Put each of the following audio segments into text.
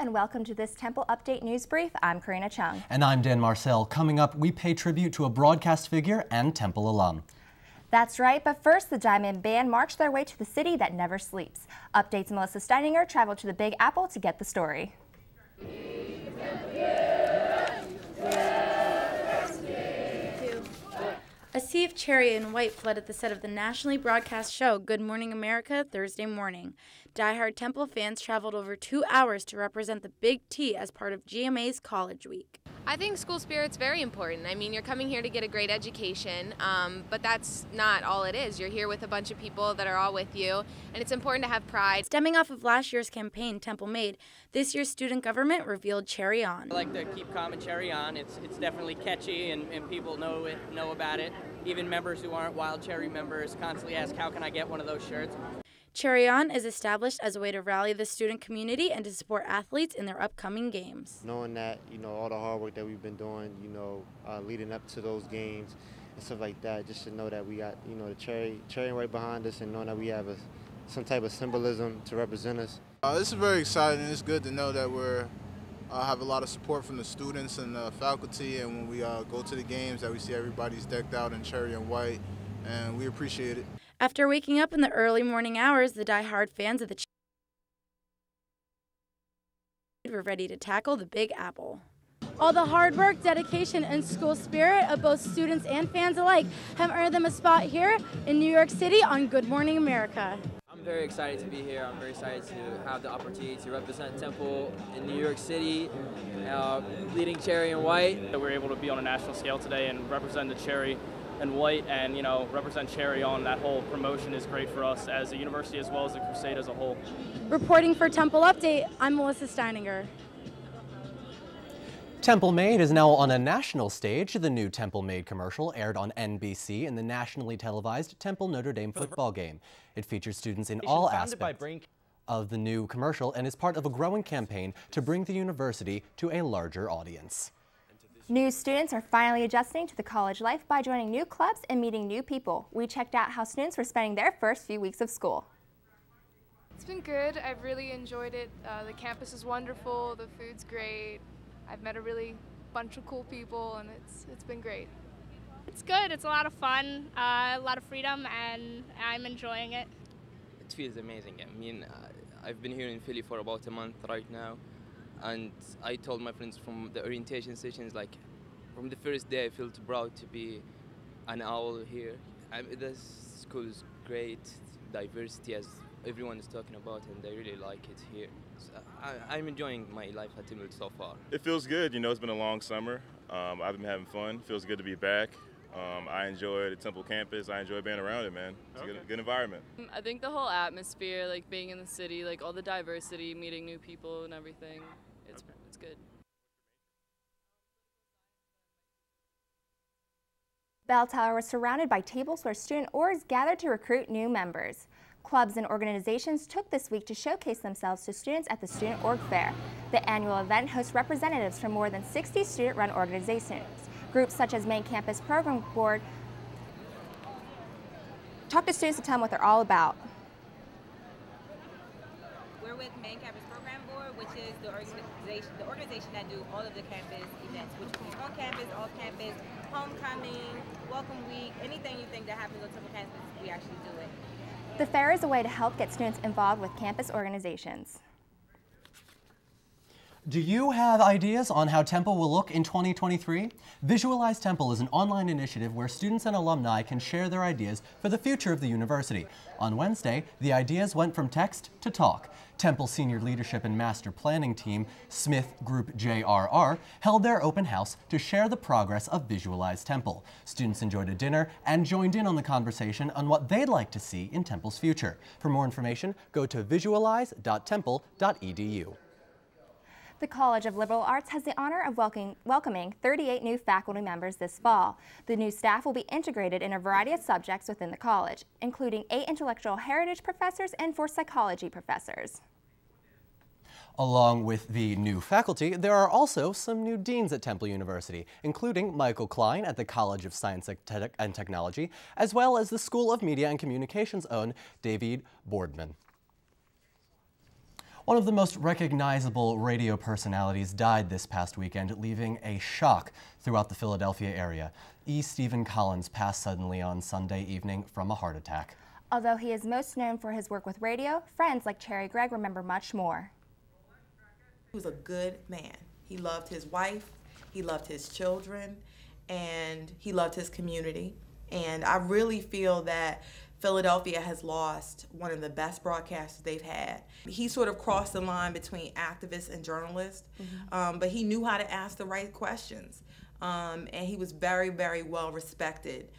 and welcome to this Temple Update News Brief. I'm Karina Chung. And I'm Dan Marcel. Coming up, we pay tribute to a broadcast figure and Temple alum. That's right, but first, the Diamond Band marched their way to the city that never sleeps. Updates Melissa Steininger traveled to the Big Apple to get the story. A sea of cherry and white flooded at the set of the nationally broadcast show Good Morning America Thursday morning. Die-hard Temple fans traveled over 2 hours to represent the Big T as part of GMA's College Week. I think school spirit's very important. I mean, you're coming here to get a great education, but that's not all it is. You're here with a bunch of people that are all with you, and it's important to have pride. Stemming off of last year's campaign Temple made, this year's student government revealed Cherry On. I like to keep calm and cherry on. It's definitely catchy, and people know about it. Even members who aren't Wild Cherry members constantly ask, how can I get one of those shirts? Cherry On is established as a way to rally the student community and to support athletes in their upcoming games. Knowing that, all the hard work that we've been doing, leading up to those games and stuff like that, just to know that we got, the cherry right behind us, and knowing that we have some type of symbolism to represent us. This is very exciting. It's good to know that we're have a lot of support from the students and the faculty, and when we go to the games that we see everybody's decked out in cherry and white, and we appreciate it. After waking up in the early morning hours, the die-hard fans of the were ready to tackle the Big Apple. All the hard work, dedication, and school spirit of both students and fans alike have earned them a spot here in New York City on Good Morning America. I'm very excited to be here. I'm very excited to have the opportunity to represent Temple in New York City, leading cherry and white. We're able to be on a national scale today and represent the cherry and white, and represent Cherry On. That whole promotion is great for us as a university as well as the Crusade as a whole. Reporting for Temple Update, I'm Melissa Steininger. Temple Made is now on a national stage. The new Temple Made commercial aired on NBC in the nationally televised Temple Notre Dame football game. It features students in all aspects of the new commercial and is part of a growing campaign to bring the university to a larger audience. New students are finally adjusting to the college life by joining new clubs and meeting new people. We checked out how students were spending their first few weeks of school. It's been good. I've really enjoyed it. The campus is wonderful. The food's great. I've met a really bunch of cool people, and it's been great. It's good. It's a lot of fun, a lot of freedom, and I'm enjoying it. It feels amazing. I mean, I've been here in Philly for about a month right now. And I told my friends from the orientation sessions, like, from the first day I felt proud to be an owl here. The school is great, diversity as everyone is talking about, and I really like it here. So I'm enjoying my life at Temple so far. It feels good. It's been a long summer. I've been having fun. It feels good to be back. I enjoy the Temple campus. I enjoy being around it, man. It's a good environment. I think the whole atmosphere, like being in the city, like all the diversity, meeting new people and everything, it's good. Bell Tower was surrounded by tables where student orgs gathered to recruit new members. Clubs and organizations took this week to showcase themselves to students at the Student Org Fair. The annual event hosts representatives from more than 60 student-run organizations. Groups such as Main Campus Program Board talk to students to tell them what they're all about. We're with Main Campus Program Board, which is the organization that do all of the campus events, which can be on campus, off campus, homecoming, welcome week, anything you think that happens on Temple campus, we actually do it. The fair is a way to help get students involved with campus organizations. Do you have ideas on how Temple will look in 2023? Visualize Temple is an online initiative where students and alumni can share their ideas for the future of the university. On Wednesday, the ideas went from text to talk. Temple Senior Leadership and Master Planning Team, Smith Group JRR, held their open house to share the progress of Visualize Temple. Students enjoyed a dinner and joined in on the conversation on what they'd like to see in Temple's future. For more information, go to visualize.temple.edu. The College of Liberal Arts has the honor of welcoming 38 new faculty members this fall. The new staff will be integrated in a variety of subjects within the college, including 8 intellectual heritage professors and 4 psychology professors. Along with the new faculty, there are also some new deans at Temple University, including Michael Klein at the College of Science and Technology, as well as the School of Media and Communications' own David Boardman. One of the most recognizable radio personalities died this past weekend, leaving a shock throughout the Philadelphia area. Stephen Collins passed suddenly on Sunday evening from a heart attack. Although he is most known for his work with radio, friends like Cherry Gregg remember much more. He was a good man. He loved his wife, he loved his children, and he loved his community. And I really feel that Philadelphia has lost one of the best broadcasters they've had. He sort of crossed the line between activist and journalist, but he knew how to ask the right questions. And he was very, very well respected.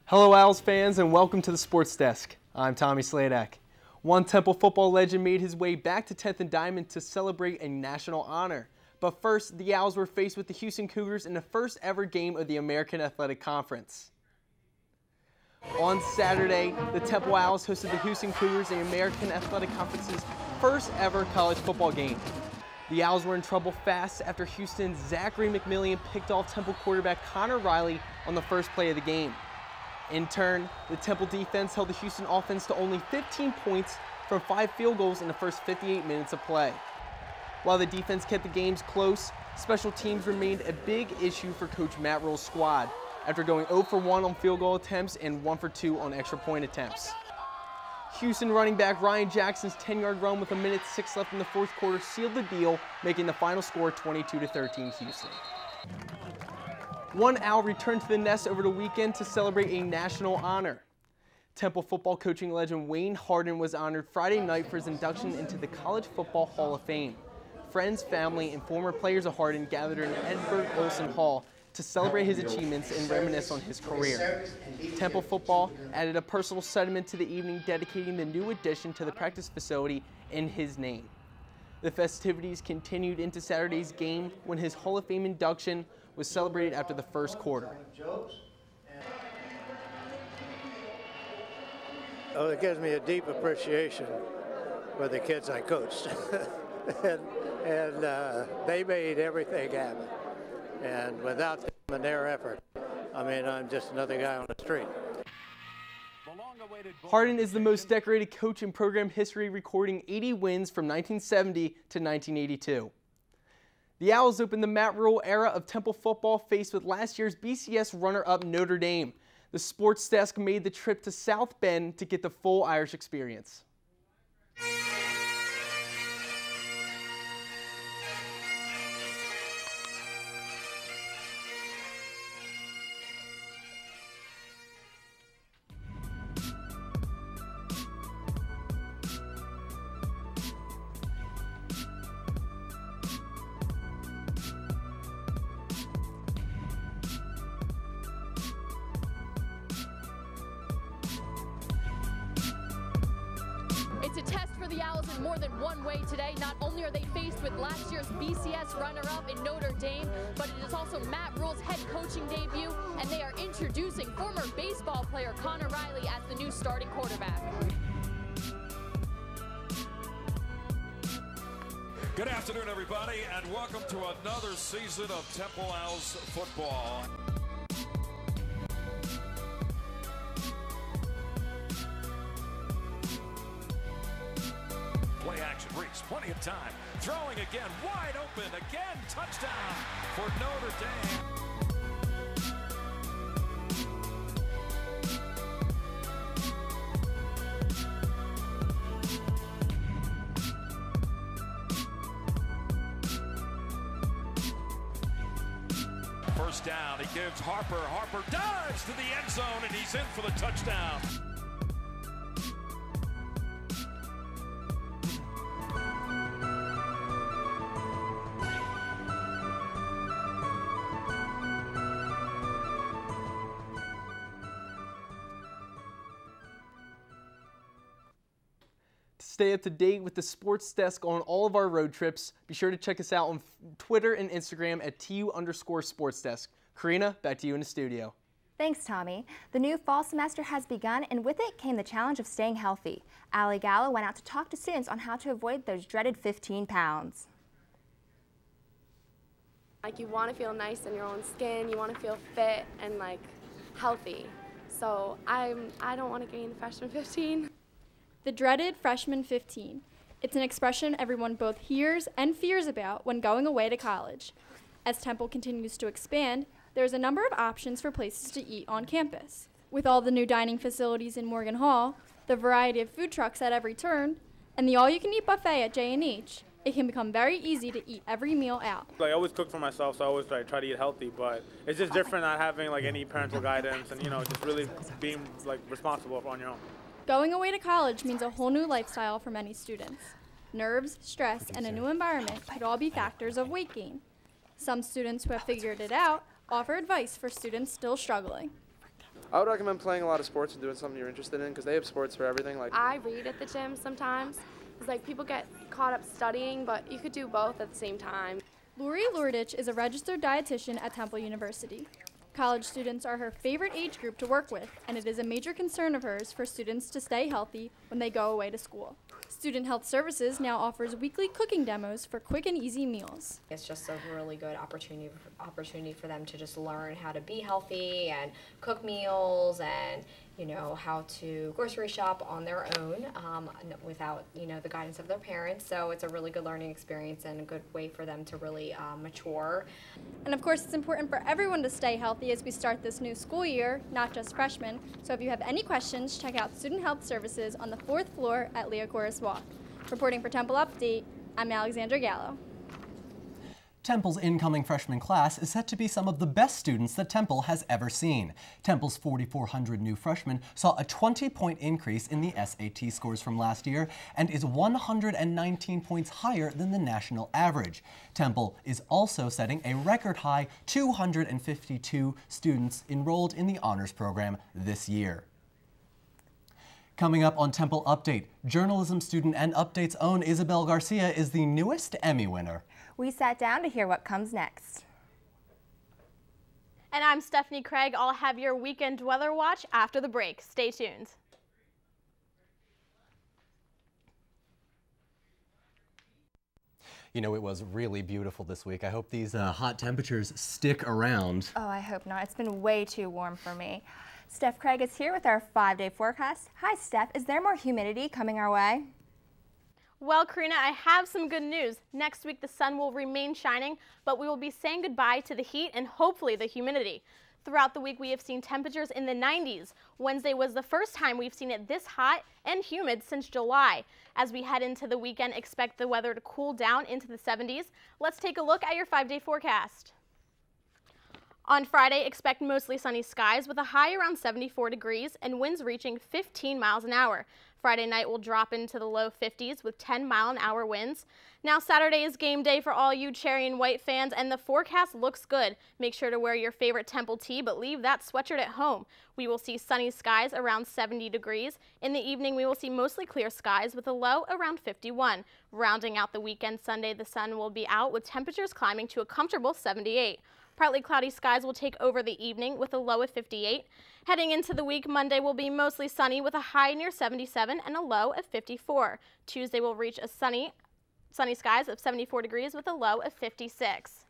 Hello Owls fans and welcome to the Sports Desk. I'm Tommy Sladek. One Temple football legend made his way back to 10th and Diamond to celebrate a national honor. But first, the Owls were faced with the Houston Cougars in the first ever game of the American Athletic Conference. On Saturday, the Temple Owls hosted the Houston Cougars in the American Athletic Conference's first ever college football game. The Owls were in trouble fast after Houston's Zachary McMillian picked off Temple quarterback Connor Riley on the first play of the game. In turn, the Temple defense held the Houston offense to only 15 points from 5 field goals in the first 58 minutes of play. While the defense kept the games close, special teams remained a big issue for Coach Matt Rule's squad after going 0 for 1 on field goal attempts and 1 for 2 on extra point attempts. Houston running back Ryan Jackson's 10-yard run with 1:06 left in the fourth quarter sealed the deal, making the final score 22-13 Houston. One Owl returned to the nest over the weekend to celebrate a national honor. Temple football coaching legend Wayne Hardin was honored Friday night for his induction into the College Football Hall of Fame. Friends, family, and former players of Hardin gathered in Edward Olson Hall to celebrate his achievements and reminisce on his career. Temple football added a personal sentiment to the evening, dedicating the new addition to the practice facility in his name. The festivities continued into Saturday's game when his Hall of Fame induction was celebrated after the first quarter. Oh, it gives me a deep appreciation for the kids I coached. and they made everything happen. And without them and their effort, I mean, I'm just another guy on the street. Hardin is the most decorated coach in program history, recording 80 wins from 1970 to 1982. The Owls opened the Matt Rule era of Temple football faced with last year's BCS runner-up Notre Dame. The Sports Desk made the trip to South Bend to get the full Irish experience. It's a test for the Owls in more than one way today. Not only are they faced with last year's BCS runner-up in Notre Dame, but it is also Matt Rule's head coaching debut, and they are introducing former baseball player Connor Riley as the new starting quarterback. Good afternoon, everybody, and welcome to another season of Temple Owls football. Play action, Reese, plenty of time. Throwing again, wide open, again, touchdown for Notre Dame. First down, he gives Harper. Harper dives to the end zone, and he's in for the touchdown. Stay up to date with the Sports Desk on all of our road trips. Be sure to check us out on Twitter and Instagram at @TU_SportsDesk. Karina, back to you in the studio. Thanks, Tommy. The new fall semester has begun, and with it came the challenge of staying healthy. Allie Gallo went out to talk to students on how to avoid those dreaded 15 pounds. Like, you want to feel nice in your own skin, you want to feel fit and like healthy. So I don't want to gain freshman 15. The dreaded freshman 15. It's an expression everyone both hears and fears about when going away to college. As Temple continues to expand, there's a number of options for places to eat on campus. With all the new dining facilities in Morgan Hall, the variety of food trucks at every turn, and the all-you-can-eat buffet at J&H, it can become very easy to eat every meal out. I always cook for myself, so I always try to eat healthy, but it's just different not having like any parental guidance and, just really being like responsible on your own. Going away to college means a whole new lifestyle for many students. Nerves, stress, and a new environment could all be factors of weight gain. Some students who have figured it out offer advice for students still struggling. I would recommend playing a lot of sports and doing something you're interested in because they have sports for everything. I read at the gym sometimes. It's like people get caught up studying, but you could do both at the same time. Lori Lordich is a registered dietitian at Temple University. College students are her favorite age group to work with, and it is a major concern of hers for students to stay healthy when they go away to school. Student Health Services now offers weekly cooking demos for quick and easy meals. It's just a really good opportunity for them to just learn how to be healthy and cook meals and how to grocery shop on their own without the guidance of their parents. So it's a really good learning experience and a good way for them to really mature. And of course, it's important for everyone to stay healthy as we start this new school year, not just freshmen. So if you have any questions, check out Student Health Services on the 4th floor at Leocoris Walk. Reporting for Temple Update, I'm Alexandra Gallo. Temple's incoming freshman class is set to be some of the best students that Temple has ever seen. Temple's 4,400 new freshmen saw a 20-point increase in the SAT scores from last year and is 119 points higher than the national average. Temple is also setting a record high 252 students enrolled in the honors program this year. Coming up on Temple Update, journalism student and Update's own Isabel Garcia is the newest Emmy winner. We sat down to hear what comes next. And I'm Stephanie Craig. I'll have your weekend weather watch after the break. Stay tuned. It was really beautiful this week. I hope these hot temperatures stick around. Oh, I hope not. It's been way too warm for me. Steph Craig is here with our 5-day forecast. Hi, Steph. Is there more humidity coming our way? Well, Karina, I have some good news. Next week, the sun will remain shining, but we will be saying goodbye to the heat and hopefully the humidity. Throughout the week, we have seen temperatures in the 90s. Wednesday was the first time we've seen it this hot and humid since July. As we head into the weekend, expect the weather to cool down into the 70s. Let's take a look at your 5-day forecast. On Friday, expect mostly sunny skies with a high around 74 degrees and winds reaching 15 miles an hour. Friday night will drop into the low 50s with 10-mile-an-hour winds. Now Saturday is game day for all you Cherry and White fans, and the forecast looks good. Make sure to wear your favorite Temple tee, but leave that sweatshirt at home. We will see sunny skies around 70 degrees. In the evening, we will see mostly clear skies with a low around 51. Rounding out the weekend, Sunday, the sun will be out with temperatures climbing to a comfortable 78. Partly cloudy skies will take over the evening with a low of 58. Heading into the week, Monday will be mostly sunny with a high near 77 and a low of 54. Tuesday will reach a sunny skies of 74 degrees with a low of 56.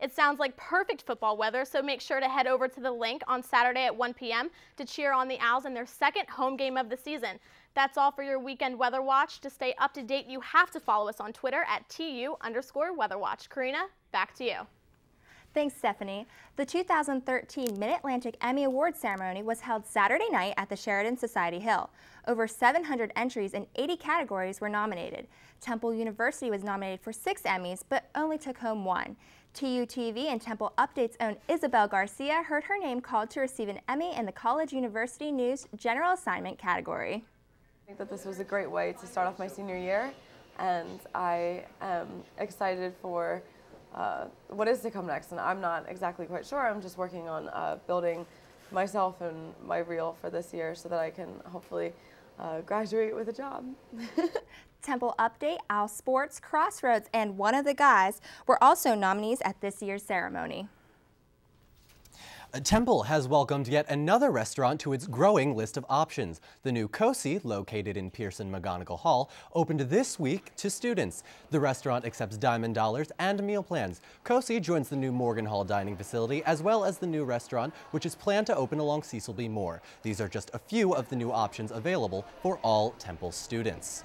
It sounds like perfect football weather, so make sure to head over to the link on Saturday at 1 p.m. to cheer on the Owls in their second home game of the season. That's all for your weekend weather watch. To stay up to date, you have to follow us on Twitter at @TU_weatherwatch. Karina, back to you. Thanks, Stephanie. The 2013 MidAtlantic Emmy Awards ceremony was held Saturday night at the Sheridan Society Hill. Over 700 entries in 80 categories were nominated. Temple University was nominated for 6 Emmys, but only took home 1. TUTV and Temple Update's own Isabel Garcia heard her name called to receive an Emmy in the College University News General Assignment category. I think that this was a great way to start off my senior year, and I am excited for what is to come next, and I'm not exactly quite sure. I'm just working on building myself and my reel for this year so that I can hopefully graduate with a job. Temple Update, Owl Sports, Crossroads, and One of the Guys were also nominees at this year's ceremony. Temple has welcomed yet another restaurant to its growing list of options. The new Cosi, located in Pearson McGonigal Hall, opened this week to students. The restaurant accepts Diamond Dollars and meal plans. Cosi joins the new Morgan Hall dining facility as well as the new restaurant, which is planned to open along Cecil B. Moore. These are just a few of the new options available for all Temple students.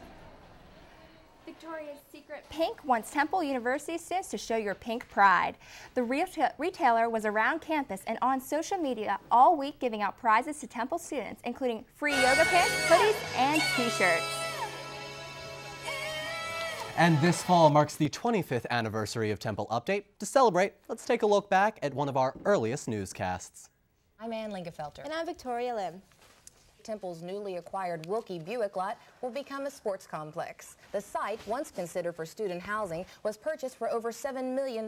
Victoria's Secret Pink wants Temple University students to show your pink pride. The retailer was around campus and on social media all week giving out prizes to Temple students, including free yoga pants, hoodies, and t-shirts. And this fall marks the 25th anniversary of Temple Update. To celebrate, let's take a look back at one of our earliest newscasts. I'm Ann Lingefelter. And I'm Victoria Lim. Temple's newly acquired Wilkie Buick lot will become a sports complex. The site, once considered for student housing, was purchased for over $7 million.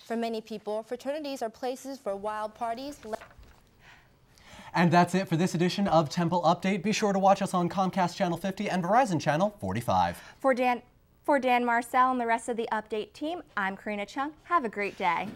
For many people, fraternities are places for wild parties. And that's it for this edition of Temple Update. Be sure to watch us on Comcast Channel 50 and Verizon Channel 45. For Dan Marcel and the rest of the Update team, I'm Karina Chung. Have a great day.